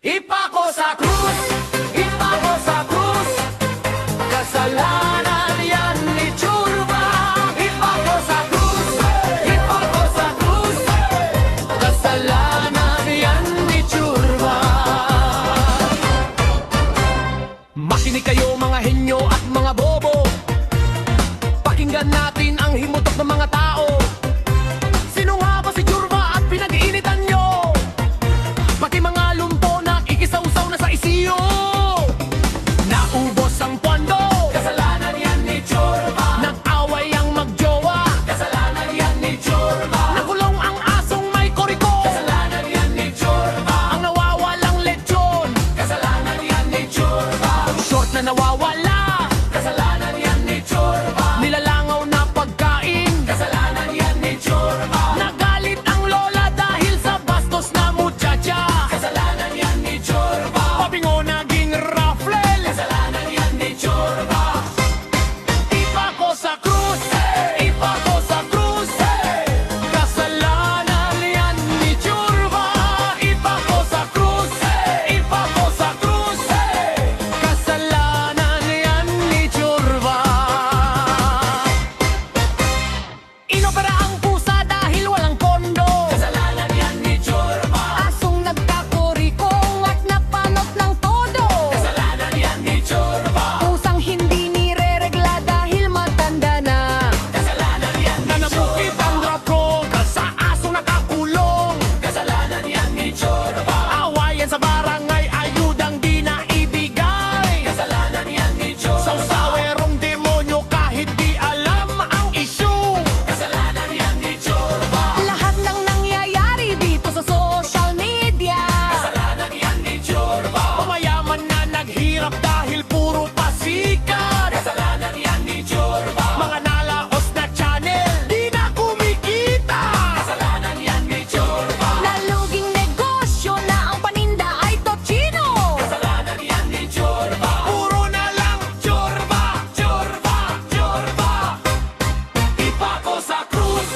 Ipako sa krus, ipako sa krus, kasalanan yan ni Churba. Ipako sa krus, ipako sa krus, kasalanan yan ni Churba. Makinig kayo mga henyo at mga bobo, pakinggan natin ang himutok ng mga tao. Sino nga ba si Churba at pinag-iinitan nyo? Pati mga lumpo na ikisaw-saw na sa isiyo. Naubos ang pondo, kasalanan yan ni Churba. Nag-away ang magjowa, kasalanan yan ni Churba. Nakulong ang asong may koriko, kasalanan yan ni Churba. Ang nawawalang lechon, kasalanan yan ni Churba. Short na nawawala, kasalanan yan ni Churba. Nilalangaw na pagkain, kasalanan yan ni Churba. Nagalit ang lola dahil sa bastos na muchacha, kasalanan yan ni Churba. Pabingo naging raffle, kasalanan yan ni Churba. Ipako sa krus, ipako sa krus, kasalanan yan ni Churba. Ipako sa krus, ipako sa krus, kasalanan yan ni Churba. Inopera ang pusa dahil walang pondo, kasalanan yan ni Churba. Asong nagkakurikong at napanot ng todo, Kasalanan yan ni Churba. pusang hindi nireregla dahil matanda na. Kasalanan yan ni Nanabukit ang droga sa aso nakakulong. Kasalanan yan ni Churba. Awayan sa barangay, ayudang di na ibigay. Kasalanan yan ni Churba. Sausawerong demonyo kahit di alam ang issue. Kasalanan yan ni Churba. Lahat ng nangyayari dito sa social media, Kasalanan yan ni Churba. Pamayaman na naghirap dahil puro pasikat. Kasalanan yan ni Churba. Mga nalaos na channel, di na kumikita. Kasalanan yan ni Churba. naluging negosyo na ang paninda ay tochino. Kasalanan yan ni Churba. Puro na lang Churba, Churba, Churba. Ipako sa krus,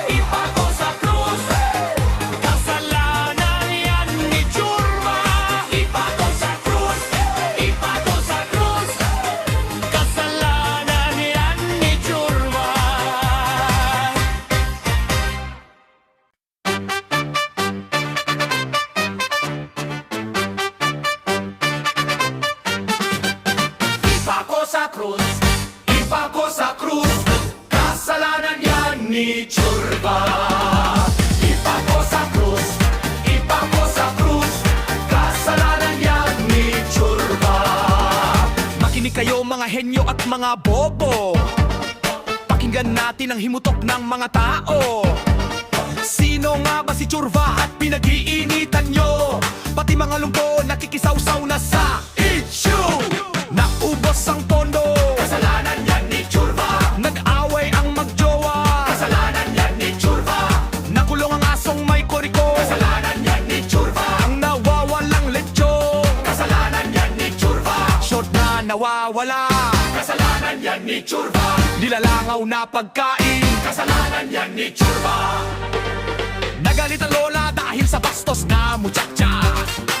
ipako sa krus, kasalanan yan ni Churba. ipako sa krus, ipako sa krus. Kasalanan yan ni Churba. Ipako sa krus, ipako sa krus, kasalanan yan ni Churba. Ipako sa krus, ipako sa krus, kasalanan yan ni Churba. Makinig kayo mga henyo at mga bobo, pakinggan natin ang himutok ng mga tao. Sino nga ba si Churba at pinag-iinitan nyo? Pati mga lumpo nakikisaw-saw na sa issue. Naubos ang pondo, Kasalanan yan ni Churba. nag-away ang magjowa. Kasalanan yan ni Churba. Nakulong ang asong may koriko, Kasalanan yan ni Churba. ang nawawalang lechon. Kasalanan yan ni Churba. Short na nawawala, Kasalanan yan ni Churba. nilalangaw na pagkain. Kasalanan yan ni Churba. Nagalit ang lola dahil sa bastos na muchacha.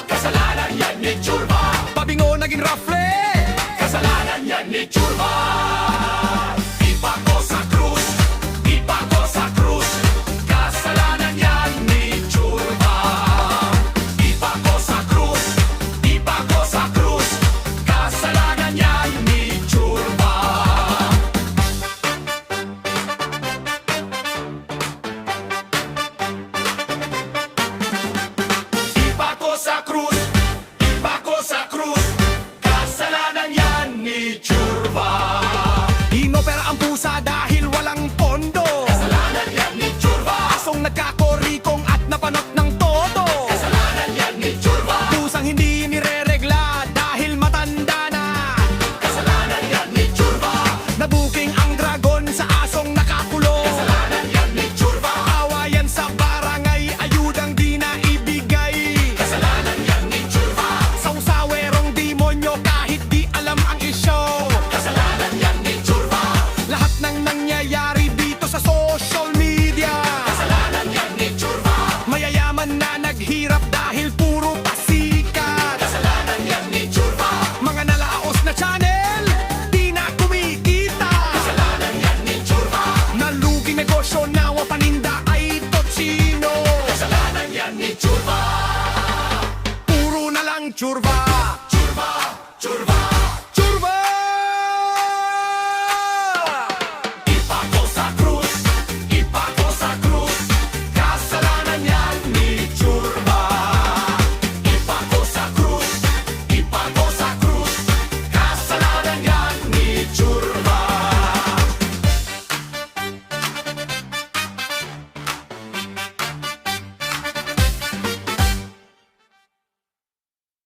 Kasalanan yan ni Churba. Pabingo naging rafle, Kasalanan yan ni Churba. Ipako sa krus, ipako sa krus, kasalanan yan ni Churba. Ipako sa krus, ipako sa krus, kasalanan yan ni Churba. Churva